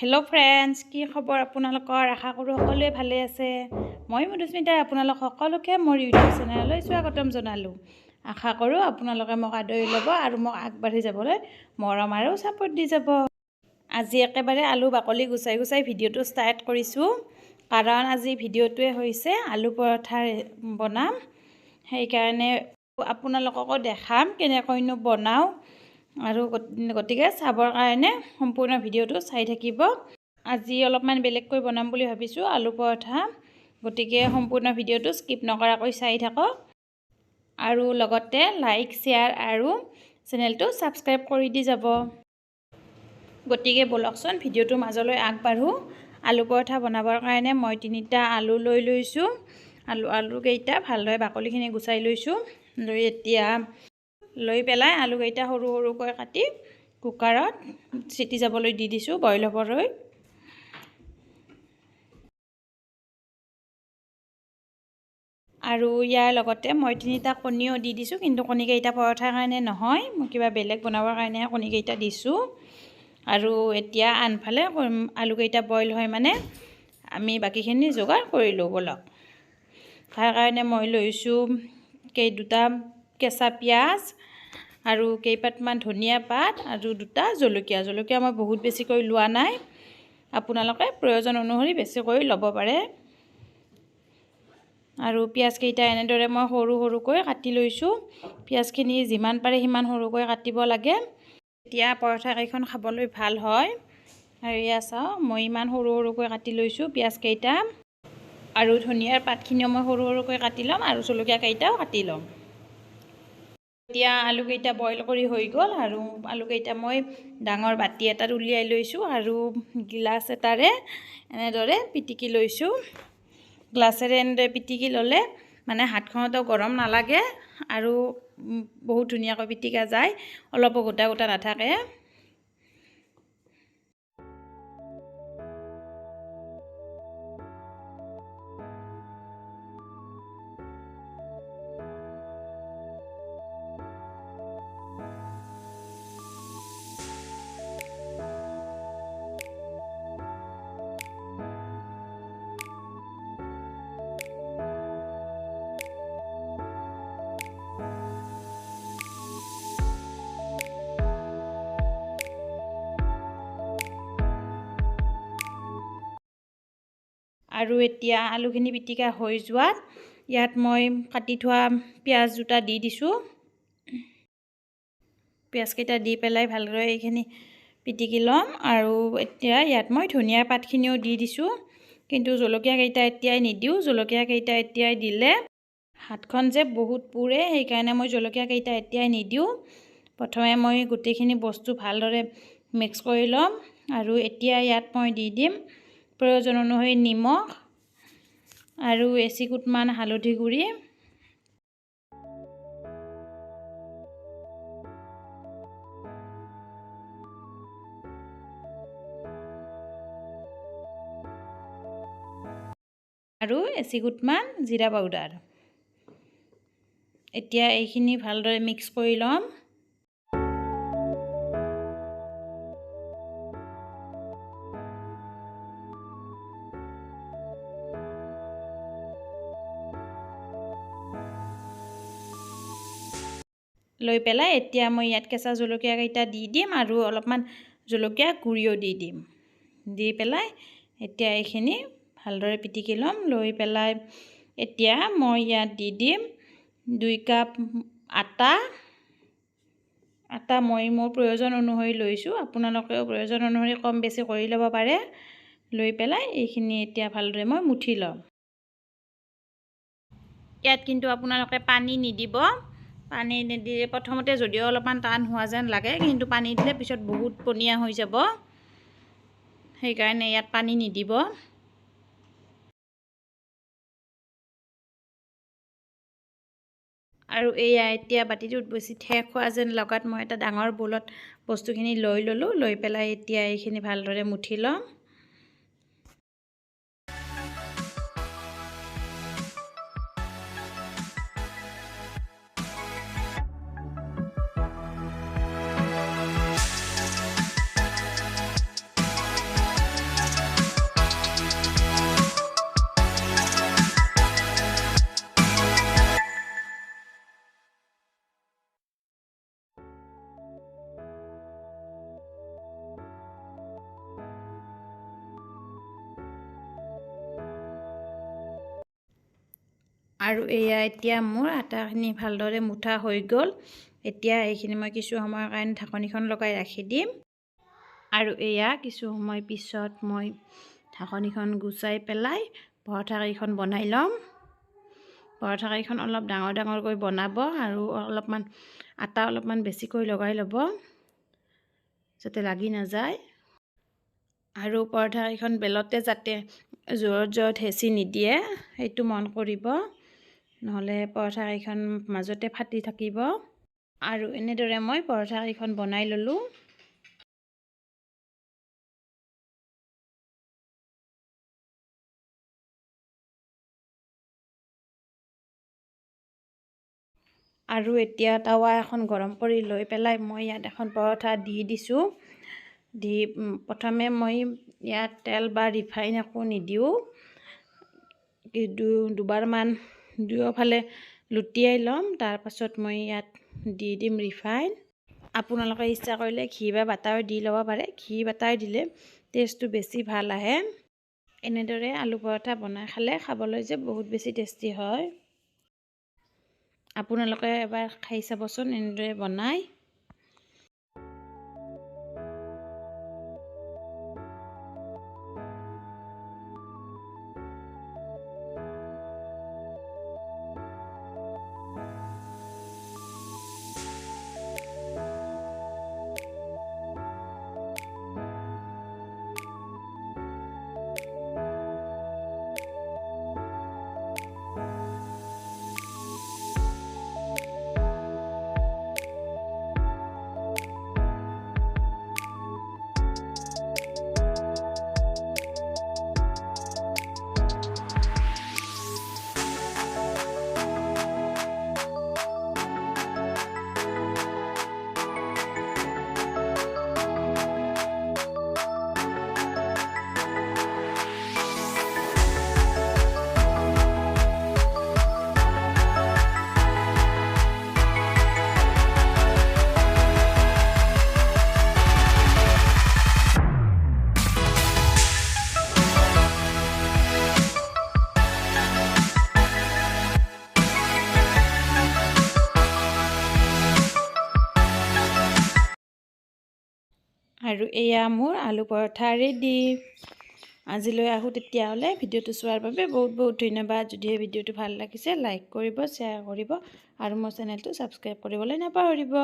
Hello' friends, কি খবৰ আপোনালোকৰ? আশা কৰোঁ সকলোৱে ভালে আছে। মই মধুস্মিতাই আপোনালোক সকলোকে মোৰ ইউটিউব চেনেললৈ স্বাগতম জনালোঁ। আশা কৰোঁ আপোনালোকে মোক আদৰি ল'ব আৰু মোক আগবাঢ়ি যাবলৈ মৰম আৰু ছাপোৰ্ট দি যাব। আজি একেবাৰে আলু বাকলি গুচাই গুচাই ভিডিঅ'টো ষ্টাৰ্ট কৰিছোঁ, কাৰণ আজি ভিডিঅ'টোৱে হৈছে আলু পৰঠা বনাম। সেইকাৰণে আপোনালোককো দেখাম কেনেকৈনো বনাওঁ, আৰু গতিকে চাবৰ কাৰণে সম্পূৰ্ণ ভিডিঅ'টো চাই থাকিব। আজি অলপমান বেলেগকৈ বনাম বুলি ভাবিছোঁ আলু পৰঠা, গতিকে সম্পূৰ্ণ ভিডিঅ'টো স্কিপ নকৰাকৈ চাই থাকক আৰু লগতে লাইক, শ্বেয়াৰ আৰু চেনেলটো ছাবস্ক্ৰাইব কৰি দি যাব। গতিকে ব'লকচোন ভিডিঅ'টোৰ মাজলৈ আগবাঢ়োঁ। আলু পৰঠা বনাবৰ কাৰণে মই 3টা আলু লৈ লৈছোঁ। আলুকেইটা ভালদৰে বাকলিখিনি গুচাই লৈছোঁ। লৈ পেলাই আলুকেইটা সৰু সৰুকৈ কাটি কুকাৰত চিটি যাবলৈ দি দিছোঁ, বইল হ'বলৈ। আৰু ইয়াৰ লগতে মই 3টা কণীও দি দিছোঁ, কিন্তু কণীকেইটা পৰঠাৰ কাৰণে নহয়, মই কিবা বেলেগ বনাবৰ কাৰণেহে কণীকেইটা দিছোঁ। আৰু এতিয়া আনফালে আলুকেইটা বইল হয় মানে আমি বাকীখিনি যোগাৰ কৰিলোঁ ব'লক। তাৰ কাৰণে মই লৈছোঁ দুটা কেঁচা পিঁয়াজ আৰু কেইপাতমান ধনিয়া পাত আৰু 2টা জলকীয়া মই বহুত বেছিকৈ লোৱা নাই, আপোনালোকে প্ৰয়োজন অনুসৰি বেছিকৈ ল'ব পাৰে। আৰু পিঁয়াজকেইটা এনেদৰে মই সৰু সৰুকৈ কাটি লৈছোঁ। পিঁয়াজখিনি যিমান পাৰে সিমান সৰুকৈ কাটিব লাগে, এতিয়া পৰঠাকেইখন খাবলৈ ভাল হয়। আৰু এয়া চাওঁ, মই ইমান সৰু সৰুকৈ কাটি লৈছোঁ পিঁয়াজকেইটা, আৰু ধনিয়াৰ পাতখিনিও মই সৰু সৰুকৈ কাটি ল'ম, আৰু জলকীয়াকেইটাও কাটি ল'ম। এতিয়া আলুকেইটা বইল কৰি হৈ গ'ল, আৰু আলুকেইটা মই ডাঙৰ বাতি এটাত উলিয়াই লৈছোঁ আৰু গিলাচ এটাৰে এনেদৰে পিটিকি লৈছোঁ। গ্লাছেৰে এনেদৰে পিটিকি ল'লে মানে হাতখনতো গৰম নালাগে আৰু বহুত ধুনীয়াকৈ পিটিকা যায়, অলপো গোটা গোটা নাথাকে। আৰু এতিয়া আলুখিনি পিটিকা হৈ যোৱাত ইয়াত মই কাটি থোৱা পিঁয়াজ 2টা দি দিছোঁ। পিঁয়াজকেইটা দি পেলাই ভালদৰে এইখিনি পিটিকি ল'ম। আৰু এতিয়া ইয়াত মই ধনিয়াৰ পাতখিনিও দি দিছোঁ, কিন্তু জলকীয়াকেইটা এতিয়াই নিদিওঁ। জলকীয়াকেইটা এতিয়াই দিলে হাতখন যে বহুত পুৰে, সেইকাৰণে মই জলকীয়াকেইটা এতিয়াই নিদিওঁ। প্ৰথমে মই গোটেইখিনি বস্তু ভালদৰে মিক্স কৰি ল'ম, আৰু এতিয়া ইয়াত মই দি দিম প্ৰয়োজন অনুসৰি নিমখ আৰু এচিকুটমান হালধি গুড়ি। আৰু এচিকুটমান জিৰা পাউডাৰ। এতিয়া এইখিনি ভালদৰে মিক্স কৰি ল'ম। লৈ পেলাই এতিয়া মই ইয়াত কেঁচা জলকীয়াকেইটা দি দিম, আৰু অলপমান জলকীয়া গুড়িও দি দিম। দি পেলাই এতিয়া এইখিনি ভালদৰে পিটিকি ল'ম। লৈ পেলাই এতিয়া মই ইয়াত দি দিম 2 কাপ আটা মই মোৰ প্ৰয়োজন অনুসৰি লৈছোঁ, আপোনালোকেও প্ৰয়োজন অনুসৰি কম বেছি কৰি ল'ব পাৰে। লৈ পেলাই এইখিনি এতিয়া ভালদৰে মই মুঠি ল'ম। ইয়াত কিন্তু আপোনালোকে পানী নিদিব। পানী নিদিলে প্ৰথমতে যদিও অলপমান টান হোৱা যেন লাগে, কিন্তু পানী দিলে পিছত বহুত পনীয়া হৈ যাব, সেইকাৰণে ইয়াত পানী নিদিব। আৰু এয়া এতিয়া বাতিটোত বেছি ঠেক হোৱা যেন লগাত মই এটা ডাঙৰ বলত বস্তুখিনি লৈ ল'লোঁ। লৈ পেলাই এতিয়া এইখিনি ভালদৰে মুঠি ল'ম। আৰু এয়া এতিয়া মোৰ আটাখিনি ভালদৰে মুঠা হৈ গ'ল। এতিয়া এইখিনি মই কিছু সময়ৰ কাৰণে ঢাকনিখন লগাই ৰাখি দিম। আৰু এয়া কিছু সময় পিছত মই ঢাকনিখন গুচাই পেলাই পৰঠাকেইখন বনাই ল'ম। পৰঠাকেইখন অলপ ডাঙৰ ডাঙৰকৈ বনাব আৰু অলপমান আটা অলপমান বেছিকৈ লগাই ল'ব যাতে লাগি নাযায়। আৰু পৰঠাকেইখন বেলতে যাতে জোৰত জোৰত হেঁচি নিদিয়ে সেইটো মন কৰিব, নহ'লে পৰঠাকেইখন মাজতে ফাটি থাকিব। আৰু এনেদৰে মই পৰঠাকেইখন বনাই ল'লোঁ। আৰু এতিয়া টাৱা এখন গৰম কৰি লৈ পেলাই মই ইয়াত এখন পৰঠা দি দিছোঁ। দি প্ৰথমে মই ইয়াত তেল বা ৰিফাইন একো নিদিওঁ, দুবাৰমান দুয়োফালে লুটিয়াই ল'ম। তাৰপাছত মই ইয়াত দি দিম ৰিফাইন। আপোনালোকে ইচ্ছা কৰিলে ঘি বা বাটাৰ দি ল'ব পাৰে। ঘি বাটাৰ দিলে টেষ্টটো বেছি ভাল আহে। এনেদৰে আলু পৰঠা বনাই খালে খাবলৈ যে বহুত বেছি টেষ্টি হয়। আপোনালোকে এবাৰ খাই চাবচোন এনেদৰে বনাই। আৰু এয়া মোৰ আলু পৰঠা ৰেডি। আজিলৈ আহোঁ তেতিয়াহ'লে। ভিডিঅ'টো চোৱাৰ বাবে বহুত বহুত ধন্যবাদ। যদিহে ভিডিঅ'টো ভাল লাগিছে লাইক কৰিব, শ্বেয়াৰ কৰিব আৰু মোৰ চেনেলটো ছাবস্ক্ৰাইব কৰিবলৈ নাপাহৰিব।